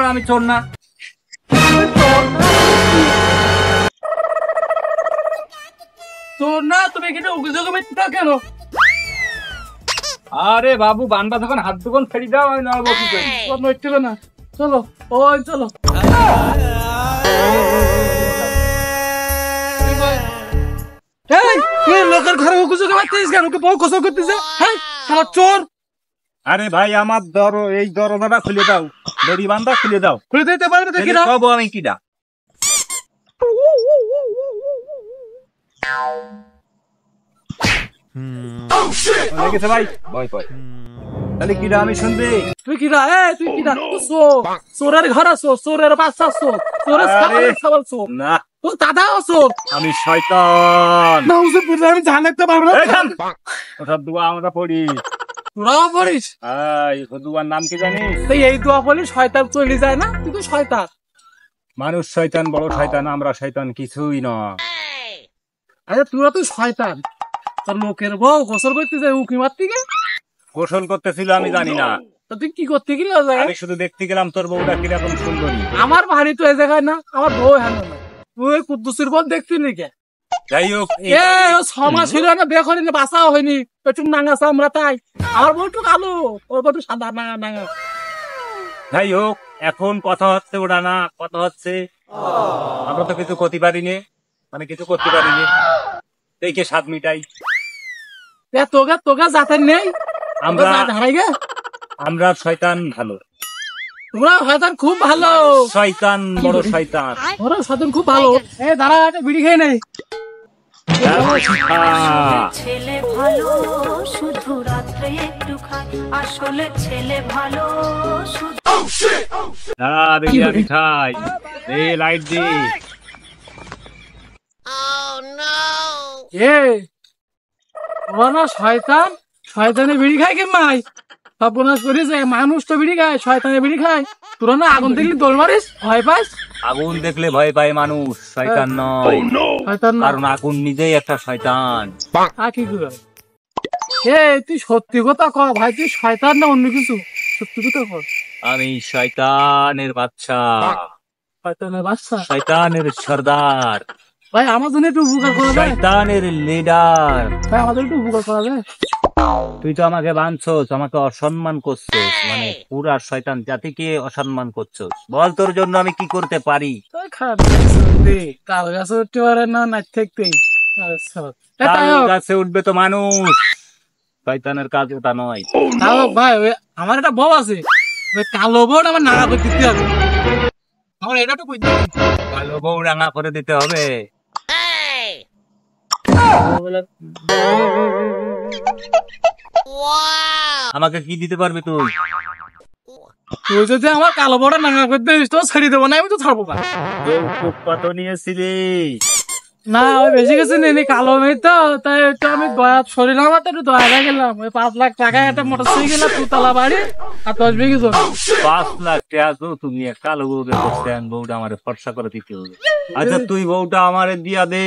করে আমি চোর না? চোর না? তুমি এখানে অভিযোগ মিথ্যা কেন? আরে বাবু, বান্দা যখন হাত দুখন ফেরি দাও আমি নড়বো কি করে? নড়ছিল না। চলো ওই চলো। তুই লোকের ঘরে অভিযোগ মারতেছিস কেন? ওকে বউ গোসল করতেছে। হ্যাঁ শালা চোর। আরে ভাই, আমার এই দরজাটা খুলে দাও, দড়ি বান্ধা খুলে দাও। খুলে দিতে পারবে তো? কি কব আমি কিডা? লেগেছে ভাই, ভয় ভয়। তাহলে কিডা আমি শুনবি? তুই কিডা? তুই কিডা? চোরের ঘর আছো, চোরের বাচ্চা আছো, চোরের খাবার চোর না, তোর দাদা আছো। আমি শয়তান। আমি জানতে পারবো না। ওসব দোয়া আমরা পড়ি। তোরাও পড়িস? এই দুয়ার নাম কি জানিস? এই দোয়া পড়ি শয়তান চলে যায় না? তুই তো শয়তান। মানুষ শয়তান, বড় শয়তান, আমরা শয়তান কিছুই না। আরে তোরা তো শয়তান। তোর লোকের বউ গোসল করতে যায় উকি মারতে গে? গোসল করতেছিল আমি জানি না। তা তুই কি করতে গেলি? আমি শুধু দেখতে গেলাম তোর বউটা কিরকম সুন্দরী। আমার বাড়ি তো এই জায়গায় না, আমার বউ হ্যাঁ না। তুই কুদ্দুসের বল দেখছিলি কে? যাই হোক, 6 মাস হইল না, বিয়ে করিনি, বাঁচাও হয়নি, একটু নাঙ্গাছা আমরা তাই। আমার বউ একটু কালো, ওর বউ একটু সাদা নাঙ্গা। যাই হোক, এখন কথা হচ্ছে ওটা না, কথা হচ্ছে আমরা তো কিছু করতে পারিনি, মানে কিছু করতে পারিনি, দেখে স্বাদ মিটাই। তোগা জাতের নেই, আমরা শয়তান ভালো, তোমরা শয়তান খুব ভালো। শয়তান বড় শয়তান, ওরা শয়তান খুব ভালো। দাঁড়া, একটা বিড়ি খেয়ে নেই। ছেলে ভালো শুধু রাত্রে একটু খায়, আসলে ছেলে ভালো আমি খাই। লাইট দি। ওরা শয়তান, শয়তানে বিড়ি খায় কে মাই? সর্বনাশ করেছে, মানুষ তো বিড়ি খায়, শয়তানে বিড়ি খায়। তোরা না আগুন দেখলে দোল মারিস, ভয় পাইস? আগুন দেখলে ভয় পায় মানুষ, শয়তান নয়। কারণ আগুন নিজেই একটা শয়তান। কি করে? তুই সত্যি কথা কর ভাই, তুই শয়তান না অন্য কিছু? সত্যি কথা কর। আমি শয়তানের বাচ্চা, শয়তানের বাচ্চা, শয়তানের সর্দার ভাই। আমার জন্য একটু উপকার করা যায়? শয়তানের লিডার ভাই, আমাদের একটু উপকার করা যায়? তুই তো আমাকে বাঁধছস, আমাকে অসম্মান করছস, মানে পুরা শয়তান জাতিকে অসম্মান করছস। বল তোর জন্য আমি কি করতে পারি? কাল গাছে উঠতে পারে না, নাচ থাকতেই গাছে উঠবে তো মানুষ, শয়তানের কাজ ওটা নয়। ভাই আমার একটা বউ আছে, কালো বউ আমার নাড়া করে দিতে হবে। আমার এটা তো কালো বউ রাঙা করে দিতে হবে। আমাকে কি দিতে পারবি তুই? তুই যদি আমার কালো বড় নাঙ্গা করতে দিস তো ছেড়ে দেবো না, আমি তো ছাড়বো না। কত নিয়েছিলি? না ওই বেশি কিছু নেই, কালো মেয়ে তো, তাই একটু আমি শরীর আমার একটু দয়া হয়ে গেলাম। ওই 5 লাখ টাকায় একটা মোটরসাইকেল, 2 তলা বাড়ি আর 10 বিঘি জমি। 5 লাখ টাকা তো তুমি কালো বউকে বসতে, বউটা আমার ফর্সা করে দিতে হবে। আচ্ছা তুই বউটা আমারে দিয়া দে।